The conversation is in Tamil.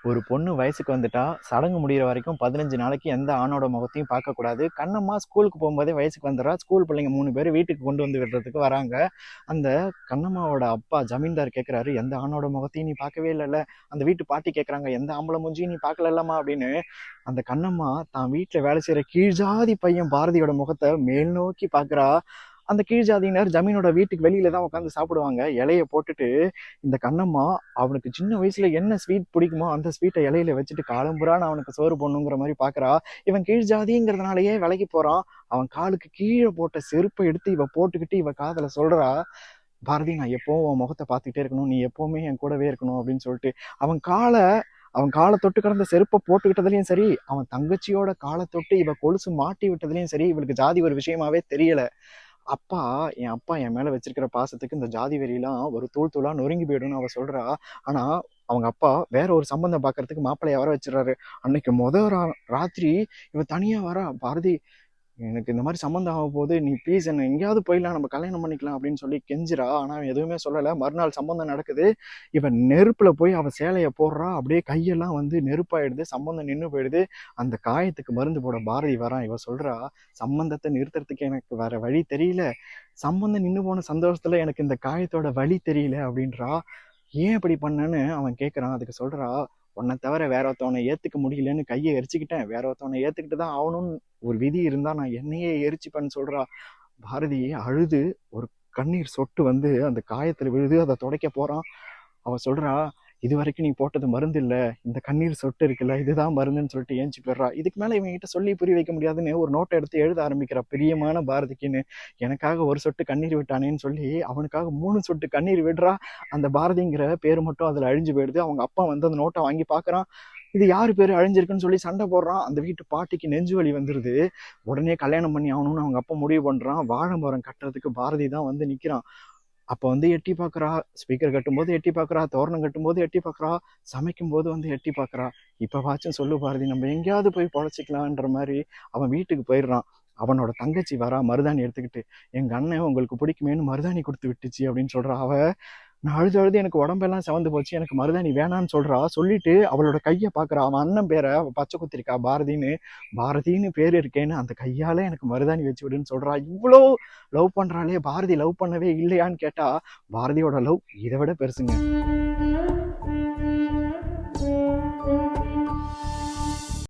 ஒரு பொண்ணு வயசுக்கு வந்துட்டா சடங்கு முடிகிற வரைக்கும் 15 நாளைக்கு எந்த ஆணோட முகத்தையும் பார்க்கக்கூடாது. கண்ணம்மா ஸ்கூலுக்கு போகும்போதே வயசுக்கு வந்துடுறா. ஸ்கூல் பிள்ளைங்க 3 பேர் வீட்டுக்கு கொண்டு வந்து விடுறதுக்கு வராங்க. அந்த கண்ணம்மாவோட அப்பா ஜமீன்தார் கேட்குறாரு, எந்த ஆணோட முகத்தையும் நீ பார்க்கவே இல்லைல்ல? அந்த வீட்டு பாட்டி கேட்குறாங்க, எந்த ஆம்பளை மூஞ்சியும் நீ பார்க்கலல்லம்மா அப்படின்னு. அந்த கண்ணம்மா தான் வீட்டில் வேலை செய்கிற கீழ்ஜாதி பையன் பாரதியோட முகத்தை மேல் நோக்கி பார்க்குறா. அந்த கீழ் ஜாதியினர் ஜமீனோட வீட்டுக்கு வெளியில தான் உட்காந்து சாப்பிடுவாங்க. இலைய போட்டுட்டு இந்த கண்ணம்மா அவனுக்கு சின்ன வயசுல என்ன ஸ்வீட் பிடிக்குமோ அந்த ஸ்வீட்டை இலையில வச்சுட்டு காலம்புறான்னு அவனுக்கு சோறு போடணுங்கிற மாதிரி பாக்குறா. இவன் கீழ் ஜாதிங்கிறதுனாலயே விலைக்கு போறான். அவன் காலுக்கு கீழே போட்ட செருப்பை எடுத்து இவ போட்டுக்கிட்டு இவ காதல சொல்றா, பாரதி நான் எப்பவும் உன் முகத்தை பார்த்துக்கிட்டே இருக்கணும், நீ எப்பவுமே என் கூடவே இருக்கணும் அப்படின்னு சொல்லிட்டு அவன் காலை தொட்டு கிடந்த செருப்பை போட்டுக்கிட்டதுலயும் சரி, அவன் தங்கச்சியோட காலை தொட்டு இவ கொலுசு மாட்டி விட்டதுலயும் சரி, இவளுக்கு ஜாதி ஒரு விஷயமாவே தெரியல. அப்பா என் அப்பா என் மேல வச்சிருக்கிற பாசத்துக்கு இந்த ஜாதி வெறியெல்லாம் ஒரு தூள் தூளா நொறுங்கி போயிடும்னு அவ சொல்றா. ஆனா அவங்க அப்பா வேற ஒரு சம்பந்தம் பாக்குறதுக்கு மாப்பிள்ளைய வர வச்சிடறாரு. அன்னைக்கு ராத்திரி இவ தனியா வரா. பாரதி எனக்கு இந்த மாதிரி சம்மந்தம் ஆக போகுது, நீ ப்ளீஸ் என்ன எங்கேயாவது போயிடலாம், நம்ம கல்யாணம் பண்ணிக்கலாம் அப்படின்னு சொல்லி கெஞ்சிரா. ஆனா அவன் எதுவுமே சொல்லலை. மறுநாள் சம்பந்தம் நடக்குது. இவன் நெருப்புல போய் அவன் சேலையை போடுறா. அப்படியே கையெல்லாம் நெருப்பாயிடுது. சம்பந்தம் நின்று போயிடுது. அந்த காயத்துக்கு மருந்து போட பாரதி வரான். இவ சொல்றா, சம்பந்தத்தை நிறுத்துறதுக்கு எனக்கு வேற வழி தெரியல, சம்பந்தம் நின்று போன சந்தோஷத்துல எனக்கு இந்த காயத்தோட வழி தெரியல அப்படின்றா. ஏன் இப்படி பண்ணன்னு அவன் கேட்குறான். அதுக்கு சொல்றா, உன்னை தவிர வேற ஒருத்தவனை ஏத்துக்க முடியலன்னு கையை எரிச்சுக்கிட்டேன், வேற ஒருத்தவனை ஏத்துக்கிட்டு தான் ஆகணும்னு ஒரு விதி இருந்தா நான் என்னையே எரிச்சுப்பேன்னு சொல்றா. பாரதி அழுது ஒரு கண்ணீர் சொட்டு அந்த காயத்துல விழுது. அதை துடைக்க போறான். அவ சொல்றா, இது வரைக்கும் நீ போட்டது மருந்து இல்ல, இந்த கண்ணீர் சொட்டு இருக்குல்ல, இதுதான் மருந்துன்னு சொல்லிட்டு ஏஞ்சி போயிடுறா. இதுக்கு மேல இவங்க கிட்ட சொல்லி புரிய வைக்க முடியாதுன்னு ஒரு நோட்டை எடுத்து எழுத ஆரம்பிக்கிறா. பிரியமான பாரதிக்குன்னு, எனக்காக ஒரு சொட்டு கண்ணீர் விட்டானேன்னு சொல்லி அவனுக்காக 3 சொட்டு கண்ணீர் விடுறா. அந்த பாரதிங்கிற பேர் மட்டும் அதுல அழிஞ்சு போயிடுது. அவங்க அப்பா அந்த நோட்டை வாங்கி பாக்குறான். இது யாரு பேரு அழிஞ்சிருக்குன்னு சொல்லி சண்டை போடுறான். அந்த வீட்டு பாட்டிக்கு நெஞ்சு வலி வந்துருது. உடனே கல்யாணம் பண்ணி ஆகணும்னு அவங்க அப்பா முடிவு பண்றான். வாழை மரம் கட்டுறதுக்கு பாரதி தான் நிக்கிறான். அப்ப எட்டி பாக்குறா. ஸ்பீக்கர் கட்டும்போது எட்டி பாக்குறா, தோரணம் கட்டும்போது எட்டி பாக்குறா, சமைக்கும் போது எட்டி பாக்குறா. இப்பவாச்சும் சொல்லு பாரதி, நம்ம எங்கேயாவது போய் பொழைச்சிக்கலான்ற மாதிரி அவன் வீட்டுக்கு போயிடுறான். அவனோட தங்கச்சி வரா மருதாணி எடுத்துக்கிட்டு, எங்க அண்ணன் உங்களுக்கு பிடிக்குமேன்னு மருதாணி கொடுத்து விட்டுச்சு அப்படின்னு சொல்றா. நான் அழுது எனக்கு உடம்பெல்லாம் செவந்து போச்சு, எனக்கு மருதாணி வேணான்னு சொல்றா. சொல்லிட்டு அவளோட கையை பாக்குறா. அவன் அண்ணன் பேரை அவ பச்சை குத்திருக்கா, பாரதின்னு பேர் இருக்கேன்னு, அந்த கையால எனக்கு மருதாணி வச்சு விடுன்னு சொல்றா. இவ்வளோ லவ் பண்றாளே, பாரதி லவ் பண்ணவே இல்லையான்னு கேட்டா பாரதியோட லவ் இதை விட பெருசுங்க.